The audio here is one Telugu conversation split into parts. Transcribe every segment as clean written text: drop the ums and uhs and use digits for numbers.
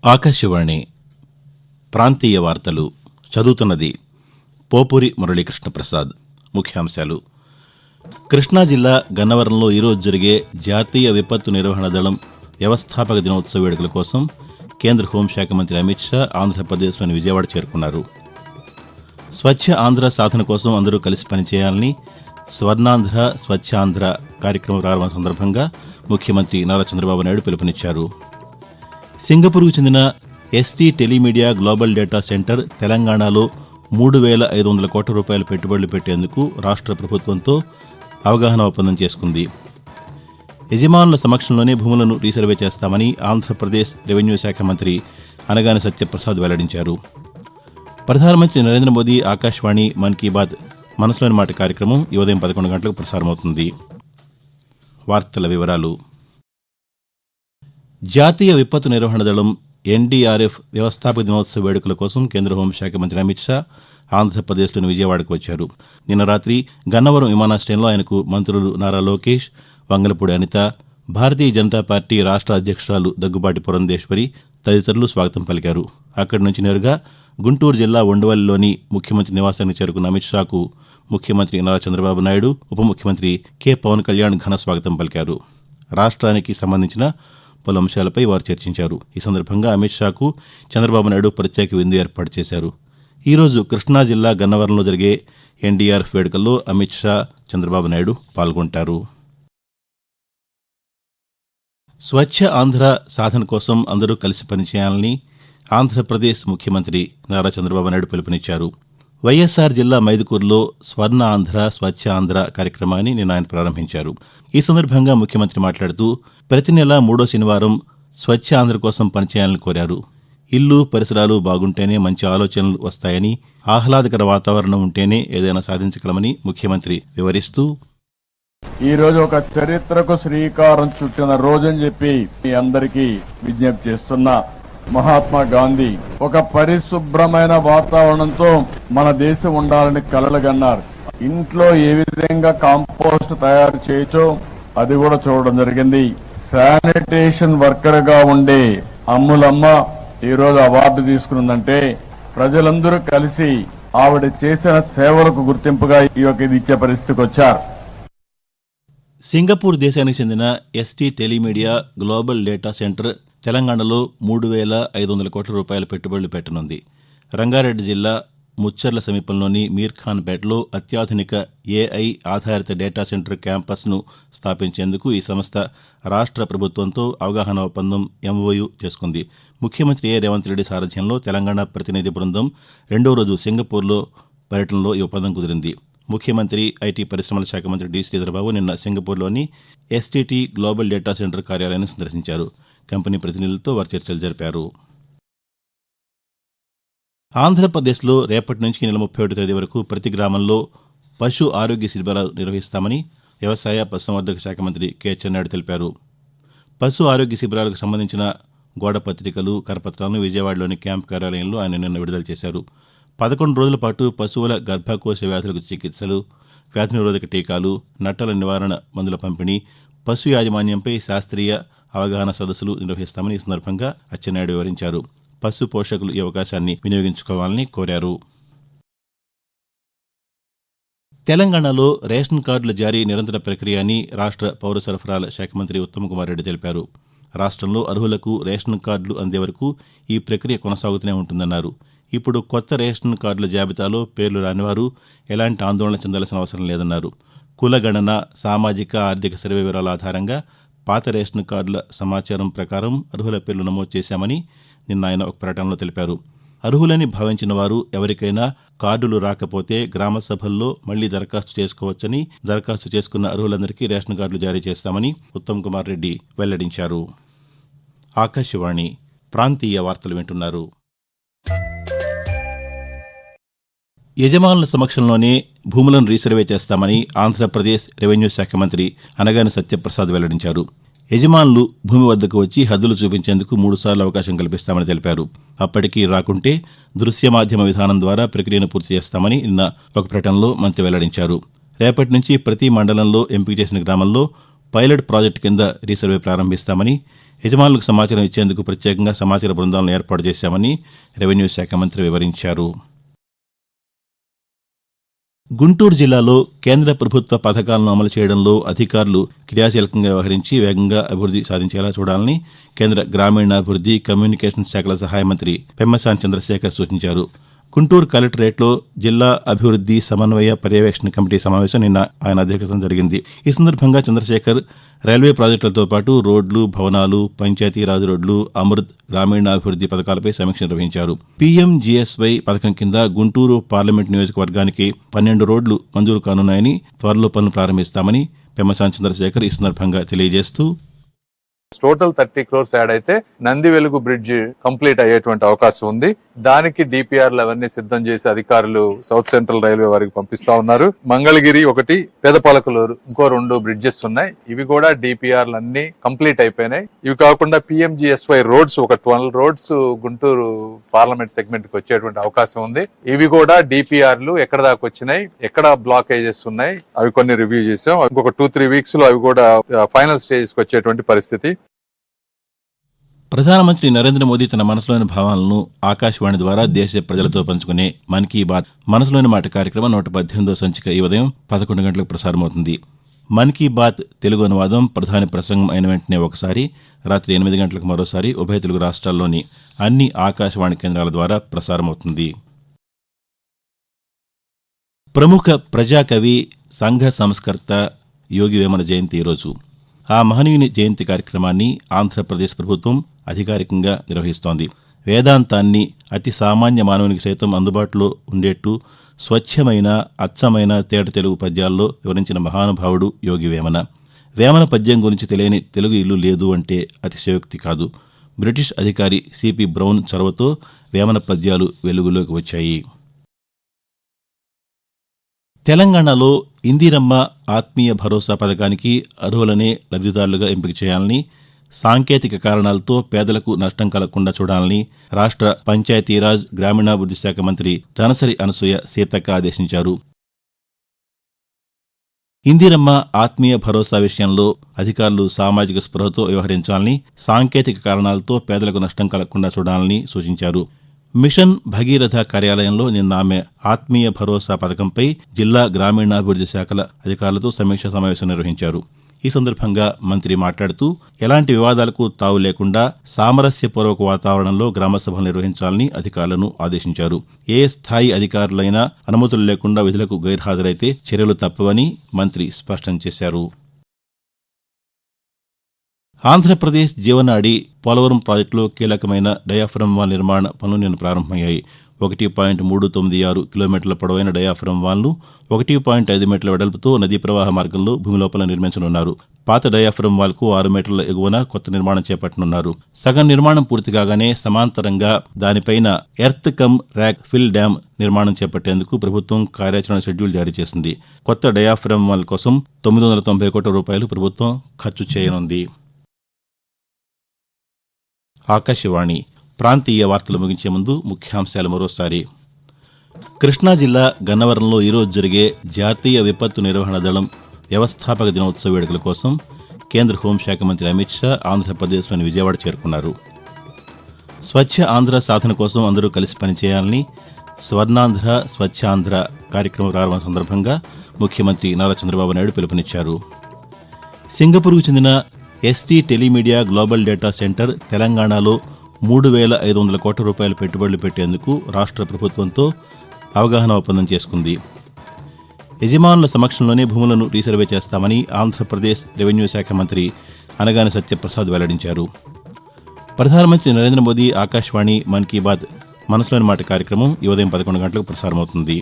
ఆకాశవాణి ప్రాంతీయ వార్తలు చదువుతున్నది పోపూరి మురళీకృష్ణప్రసాద్. ముఖ్యాంశాలు. కృష్ణా జిల్లా గన్నవరంలో ఈరోజు జరిగే జాతీయ విపత్తు నిర్వహణ దళం వ్యవస్థాపక దినోత్సవ వేడుకల కోసం కేంద్ర హోంశాఖ మంత్రి అమిత్ షా ఆంధ్రప్రదేశ్లోని విజయవాడ చేరుకున్నారు. స్వచ్ఛ ఆంధ్ర సాధన కోసం అందరూ కలిసి పనిచేయాలని స్వర్ణాంధ్ర స్వచ్ఛాంధ్ర కార్యక్రమం ప్రారంభం సందర్భంగా ముఖ్యమంత్రి నారా చంద్రబాబు నాయుడు పిలుపునిచ్చారు. సింగపూర్కు చెందిన ST Telemedia global data centre తెలంగాణలో 3,500 కోట్ల రూపాయల పెట్టుబడులు పెట్టేందుకు రాష్ట్ర ప్రభుత్వంతో అవగాహన ఒప్పందం చేసుకుంది. యజమానుల సమక్షంలోనే భూములను రీసర్వే చేస్తామని ఆంధ్రప్రదేశ్ రెవెన్యూ శాఖ మంత్రి అనగాని సత్యప్రసాద్ వెల్లడించారు. ప్రధానమంత్రి నరేంద్ర మోదీ ఆకాశవాణి మన్ కీ బాత్ మనసులోని మాట కార్యక్రమం ఈ ఉదయం 11 గంటలకు ప్రసారమవుతుంది. వార్తల వివరాలు. జాతీయ విపత్తు నిర్వహణ దళం ఎన్డీఆర్ఎఫ్ వ్యవస్థాపక దినోత్సవ వేడుకల కోసం కేంద్ర హోంశాఖ మంత్రి అమిత్ షా ఆంధ్రప్రదేశ్లోని విజయవాడకు వచ్చారు. నిన్న రాత్రి గన్నవరం విమానాశ్రయంలో ఆయనకు మంత్రులు నారా లోకేష్, వంగలపూడి అనిత, భారతీయ జనతా పార్టీ రాష్ట్ర అధ్యక్షురాలు దగ్గుబాటి పురంధేశ్వరి తదితరులు స్వాగతం పలికారు. అక్కడి నుంచి నేరుగా గుంటూరు జిల్లా ఉండవల్లిలోని ముఖ్యమంత్రి నివాసానికి చేరుకున్న అమిత్ షాకు ముఖ్యమంత్రి నారా చంద్రబాబు నాయుడు, ఉప ముఖ్యమంత్రి కె పవన్ కళ్యాణ్ ఘన స్వాగతం పలికారు. రాష్ట్రానికి సంబంధించిన పలు అంశాలపై వారు చర్చించారు. ఈ సందర్భంగా అమిత్ షాకు చంద్రబాబు నాయుడు ప్రత్యేక విందు ఏర్పాటు చేశారు. ఈరోజు కృష్ణా జిల్లా గన్నవరంలో జరిగే ఎన్డీఆర్ఎఫ్ వేడుకల్లో అమిత్ షా, చంద్రబాబు నాయుడు పాల్గొంటారు. స్వచ్ఛ ఆంధ్ర సాధన కోసం అందరూ కలిసి పనిచేయాలని ఆంధ్రప్రదేశ్ ముఖ్యమంత్రి నారా చంద్రబాబు నాయుడు పిలుపునిచ్చారు. వైఎస్ఆర్ జిల్లా మైదుకూరులో స్వర్ణ ఆంధ్ర స్వచ్ఛ ఆంధ్ర కార్యక్రమాన్ని నిన్న ఆయన ప్రారంభించారు. ఈ సందర్భంగా ముఖ్యమంత్రి మాట్లాడుతూ ప్రతి నెల 3వ శనివారం స్వచ్ఛ ఆంధ్ర కోసం పనిచేయాలని కోరారు. ఇల్లు పరిసరాలు బాగుంటేనే మంచి ఆలోచనలు వస్తాయని, ఆహ్లాదకర వాతావరణం ఉంటేనే ఏదైనా సాధించగలమని ముఖ్యమంత్రి వివరిస్తూ, ఈరోజు ఒక చరిత్రకు శ్రీకారం చుట్టిన రోజని చెప్పి మీ అందరికీ విజ్ఞప్తి చేస్తున్నా. మహాత్మా గాంధీ ఒక పరిశుభ్రమైన వాతావరణంతో మన దేశం ఉండాలని కలలుగన్నారు. ఇంట్లో ఏ విధంగా కాంపోస్ట్ తయారు చేయొచ్చో అది కూడా చూడడం జరిగింది. శానిటేషన్ వర్కర్ గా ఉండే అమ్ములమ్మ ఈరోజు అవార్డు తీసుకున్నదంటే ప్రజలందరూ కలిసి ఆవిడ చేసిన సేవలకు గుర్తింపుగా ఈ యొక్క ఇది ఇచ్చే పరిస్థితికి వచ్చారు. సింగపూర్ దేశానికి చెందిన ST Telemedia global data centre తెలంగాణలో 3,500 కోట్ల రూపాయల పెట్టుబడులు పెట్టనుంది. రంగారెడ్డి జిల్లా ముచ్చర్ల సమీపంలోని మీర్ఖాన్పేటలో అత్యాధునిక ఏఐ ఆధారిత డేటా సెంటర్ క్యాంపస్ను స్థాపించేందుకు ఈ సంస్థ రాష్ట్ర ప్రభుత్వంతో అవగాహన ఒప్పందం ఎంఓయూ చేసుకుంది. ముఖ్యమంత్రి రేవంత్ రెడ్డి సారథ్యంలో తెలంగాణ ప్రతినిధి బృందం 2వ రోజు సింగపూర్లో పర్యటనలో ఈ ఒప్పందం కుదిరింది. ముఖ్యమంత్రి ఐటీ పరిశ్రమల శాఖ మంత్రి డి శ్రీధర్బాబు నిన్న సింగపూర్లోని ఎస్టీటీ గ్లోబల్ డేటా సెంటర్ కార్యాలయాన్ని సందర్శించారు. కంపెనీ ప్రతినిధులతో వారు చర్చలు జరిపారు. ఆంధ్రప్రదేశ్లో రేపటి నుంచి నెల 31వ తేదీ వరకు ప్రతి గ్రామంలో పశు ఆరోగ్య శిబిరాలు నిర్వహిస్తామని వ్యవసాయ పశుసంవర్ధక శాఖ మంత్రి కె చెన్నాయుడు తెలిపారు. పశు ఆరోగ్య శిబిరాలకు సంబంధించిన గోడ పత్రికలు, కరపత్రాలను విజయవాడలోని క్యాంప్ కార్యాలయంలో ఆయన నిన్న విడుదల చేశారు. 11 రోజుల పాటు పశువుల గర్భకోశ వ్యాధులకు చికిత్సలు, వ్యాధి నిరోధక టీకాలు, నట్టల నివారణ మందుల పంపిణీ, పశు యాజమాన్యంపై శాస్త్రీయ అవగాహన సదస్సులు నిర్వహిస్తామని ఈ సందర్భంగా అచ్చెన్నాయుడు వివరించారు. పశు పోషకులు ఈ అవకాశాన్ని వినియోగించుకోవాలని కోరారు. తెలంగాణలో రేషన్ కార్డుల జారీ నిరంతర ప్రక్రియ అని రాష్ట్ర పౌర సరఫరాల శాఖ మంత్రి ఉత్తమ్ కుమార్ రెడ్డి తెలిపారు. రాష్ట్రంలో అర్హులకు రేషన్ కార్డులు అందే వరకు ఈ ప్రక్రియ కొనసాగుతూనే ఉంటుందన్నారు. ఇప్పుడు కొత్త రేషన్ కార్డుల జాబితాలో పేర్లు రానివారు ఎలాంటి ఆందోళన చెందాల్సిన అవసరం లేదన్నారు. కులగణన, సామాజిక ఆర్థిక సర్వే వివరాల ఆధారంగా పాత రేషన్ కార్డుల సమాచారం ప్రకారం అర్హుల పేర్లు నమోదు చేశామని నిన్న ఆయన ఒక ప్రకటనలో తెలిపారు. అర్హులని భావించిన వారు ఎవరికైనా కార్డులు రాకపోతే గ్రామ సభల్లో మళ్లీ దరఖాస్తు చేసుకోవచ్చని, దరఖాస్తు చేసుకున్న అర్హులందరికీ రేషన్ కార్డులు జారీ చేస్తామని ఉత్తమ్ కుమార్ రెడ్డి వెల్లడించారు. ఆకాశవాణి ప్రాంతీయ వార్తలు వింటున్నారు. యజమానుల సమక్షంలోనే భూములను రీసర్వే చేస్తామని ఆంధ్రప్రదేశ్ రెవెన్యూ శాఖ మంత్రి అనగాని సత్యప్రసాద్ వెల్లడించారు. యజమానులు భూమి వద్దకు వచ్చి హద్దులు చూపించేందుకు 3 సార్లు అవకాశం కల్పిస్తామని తెలిపారు. అప్పటికీ రాకుంటే దృశ్య మాధ్యమ విధానం ద్వారా ప్రక్రియను పూర్తి చేస్తామని నిన్న ఒక ప్రకటనలో మంత్రి వెల్లడించారు. రేపటి నుంచి ప్రతి మండలంలో ఎంపిక చేసిన గ్రామంలో పైలట్ ప్రాజెక్టు కింద రీసర్వే ప్రారంభిస్తామని, యజమానులకు సమాచారం ఇచ్చేందుకు ప్రత్యేకంగా సమాచార బృందాలను ఏర్పాటు చేశామని రెవెన్యూ శాఖ మంత్రి వివరించారు. గుంటూరు జిల్లాలో కేంద్ర ప్రభుత్వ పథకాలను అమలు చేయడంలో అధికారులు క్రియాశీలకంగా వ్యవహరించి వేగంగా అభివృద్ధి సాధించేలా చూడాలని కేంద్ర గ్రామీణాభివృద్ధి, కమ్యూనికేషన్ శాఖల సహాయ మంత్రి పెమ్మసాని చంద్రశేఖర్ సూచించారు. గుంటూరు కలెక్టరేట్లో జిల్లా అభివృద్ధి సమన్వయ పర్యవేక్షణ కమిటీ సమావేశం నిన్న ఆయన అధ్యక్షతన జరిగింది. ఈ సందర్భంగా చంద్రశేఖర్ రైల్వే ప్రాజెక్టులతో పాటు రోడ్లు, భవనాలు, పంచాయతీరాజ్ రోడ్లు, అమృత్, గ్రామీణాభివృద్ధి పథకాలపై సమీక్ష నిర్వహించారు. పీఎంజీఎస్వై పథకం కింద గుంటూరు పార్లమెంట్ నియోజకవర్గానికి 12 రోడ్లు మంజూరు కానున్నాయని, త్వరలో పనులు ప్రారంభిస్తామని పెమ్మసాని చంద్రశేఖర్ ఈ సందర్భంగా తెలియజేస్తూ టోటల్ 30 crores యాడ్ అయితే నంది వెలుగు బ్రిడ్జ్ కంప్లీట్ అయ్యేటువంటి అవకాశం ఉంది. దానికి డిపిఆర్లు అవన్నీ సిద్ధం చేసి అధికారులు సౌత్ సెంట్రల్ రైల్వే వారికి పంపిస్తా ఉన్నారు. మంగళగిరి ఒకటి, పెదపాలకలూరు ఇంకో 2 బ్రిడ్జెస్ ఉన్నాయి. ఇవి కూడా డిపిఆర్లు అన్ని కంప్లీట్ అయిపోయినాయి. ఇవి కాకుండా పిఎంజిఎస్వై రోడ్స్ ఒక 12 రోడ్స్ గుంటూరు పార్లమెంట్ సెగ్మెంట్ కి వచ్చేటువంటి అవకాశం ఉంది. ఇవి కూడా డిపిఆర్లు ఎక్కడ దాకా వచ్చినాయి, ఎక్కడ బ్లాకేజెస్ ఉన్నాయి, అవి కొన్ని రివ్యూ చేసాం. ఇంకొక 2-3 weeks లో అవి కూడా ఫైనల్ స్టేజ్ కి వచ్చేటువంటి పరిస్థితి. ప్రధానమంత్రి నరేంద్ర మోదీ తన మనసులోని భావాలను ఆకాశవాణి ద్వారా దేశ ప్రజలతో పంచుకునే మన్ కీ బాత్ మనసులోని మాట కార్యక్రమం 118వ సంచిక ఈ ఉదయం 11 గంటలకు ప్రసారమవుతుంది. మన్ కీ బాత్ తెలుగు అనువాదం ప్రధాని ప్రసంగం అయిన వెంటనే ఒకసారి, రాత్రి 8 గంటలకు మరోసారి ఉభయ తెలుగు రాష్ట్రాల్లోని అన్ని ఆకాశవాణి కేంద్రాల ద్వారా ప్రసారమవుతుంది. ప్రముఖ ప్రజాకవి, సంఘ సంస్కర్త యోగి వేమన జయంతి ఈరోజు. ఆ మహనీయుని జయంతి కార్యక్రమాన్ని ఆంధ్రప్రదేశ్ ప్రభుత్వం అధికారికంగా నిర్వహిస్తోంది. వేదాంతాన్ని అతి సామాన్య మానవునికి సైతం అందుబాటులో ఉండేట్టు స్వచ్ఛమైన, అచ్చమైన తేట తెలుగు పద్యాల్లో వివరించిన మహానుభావుడు యోగి వేమన. వేమన పద్యం గురించి తెలియని తెలుగు ఇల్లు లేదు అంటే అతిశయోక్తి కాదు. బ్రిటిష్ అధికారి సిపి బ్రౌన్ చొరవతో వేమన పద్యాలు వెలుగులోకి వచ్చాయి. తెలంగాణలో ఇందిరమ్మ ఆత్మీయ భరోసా పథకానికి అర్హులనే లబ్ధిదారులుగా ఎంపిక చేయాలని, సాంకేతిక కారణాలతో పేదలకు నష్టం కలగకుండా చూడాలని రాష్ట్ర పంచాయతీరాజ్, గ్రామీణాభివృద్ధి శాఖ మంత్రి ధనసరి అనసూయ సీతక్క ఆదేశించారు. ఇందిరమ్మ ఆత్మీయ భరోసా విషయంలో అధికారులు సామాజిక స్పృహతో వ్యవహరించాలని, సాంకేతిక కారణాలతో పేదలకు నష్టం కలగకుండా చూడాలని సూచించారు. మిషన్ భగీరథ కార్యాలయంలో నిన్న ఆమె ఆత్మీయ భరోసా పథకంపై జిల్లా గ్రామీణాభివృద్ధి శాఖల అధికారులతో సమీక్షా సమావేశం నిర్వహించారు. ఈ సందర్భంగా మంత్రి మాట్లాడుతూ ఎలాంటి వివాదాలకు తావు లేకుండా సామరస్యపూర్వక వాతావరణంలో గ్రామసభలు నిర్వహించాలని అధికారులను ఆదేశించారు. ఏ స్థాయి అధికారులైనా అనుమతులు లేకుండా విధులకు గైర్హాజరైతే చర్యలు తప్పవని మంత్రి స్పష్టం చేశారు. ఆంధ్రప్రదేశ్ జీవనాడి పోలవరం ప్రాజెక్టులో కీలకమైన డయాఫ్రమ్ వాల్ నిర్మాణ పనులు నిన్న ప్రారంభమయ్యాయి. 1.396 కిలోమీటర్ల పొడవైన డయాఫ్రమ్ వాల్ను 1.5 మీటర్ల వెడల్పుతో నదీ ప్రవాహ మార్గంలో భూమి లోపల నిర్మించనున్నారు. పాత డయాఫ్రమ్ వాల్కు 6 మీటర్ల ఎగువన కొత్త నిర్మాణం చేపట్టనున్నారు. సగం నిర్మాణం పూర్తి కాగానే సమాంతరంగా దానిపైన earth cum rack fill dam నిర్మాణం చేపట్టేందుకు ప్రభుత్వం కార్యాచరణ షెడ్యూల్ జారీ చేసింది. కొత్త డయాఫ్రమ్ వాల్ కోసం 990 కోట్ల రూపాయలు ప్రభుత్వం ఖర్చు చేయనుంది. ఆకాశవాణి ప్రాంతీయ వార్తలు ముగించే ముందు ముఖ్యాంశాలు మరోసారి. కృష్ణా జిల్లా గన్నవరంలో ఈరోజు జరిగే జాతీయ విపత్తు నిర్వహణ దళం వ్యవస్థాపక దినోత్సవ వేడుకల కోసం కేంద్ర హోంశాఖ మంత్రి అమిత్ షా ఆంధ్రప్రదేశ్లోని విజయవాడ చేరుకున్నారు. స్వచ్ఛ ఆంధ్ర సాధన కోసం అందరూ కలిసి పనిచేయాలని స్వర్ణాంధ్ర స్వచ్ఛాంధ్ర కార్యక్రమం ప్రారంభం సందర్భంగా ముఖ్యమంత్రి నారా చంద్రబాబు నాయుడు పిలుపునిచ్చారు. సింగపూర్కు చెందిన ST Telemedia global data centre తెలంగాణలో 3,500 కోట్ల రూపాయల పెట్టుబడులు పెట్టేందుకు రాష్ట్ర ప్రభుత్వంతో అవగాహన ఒప్పందం చేసుకుంది. యజమానుల సమక్షంలోనే భూములను రీసర్వే చేస్తామని ఆంధ్రప్రదేశ్ రెవెన్యూ శాఖ మంత్రి అనగాని సత్యప్రసాద్ వెల్లడించారు. ప్రధానమంత్రి నరేంద్ర మోదీ ఆకాశవాణి మన్ కీ బాత్ మనసులోని మాట కార్యక్రమం ఈ ఉదయం 11 గంటలకు ప్రసారమవుతుంది.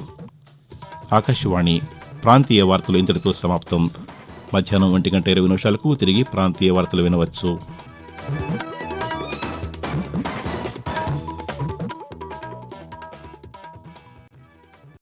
ఆకాశవాణి ప్రాంతీయ వార్తలు ఇంతటితో సమాప్తం. మధ్యాహ్నం 1:20 తిరిగి ప్రాంతీయ వార్తలు వినవచ్చు.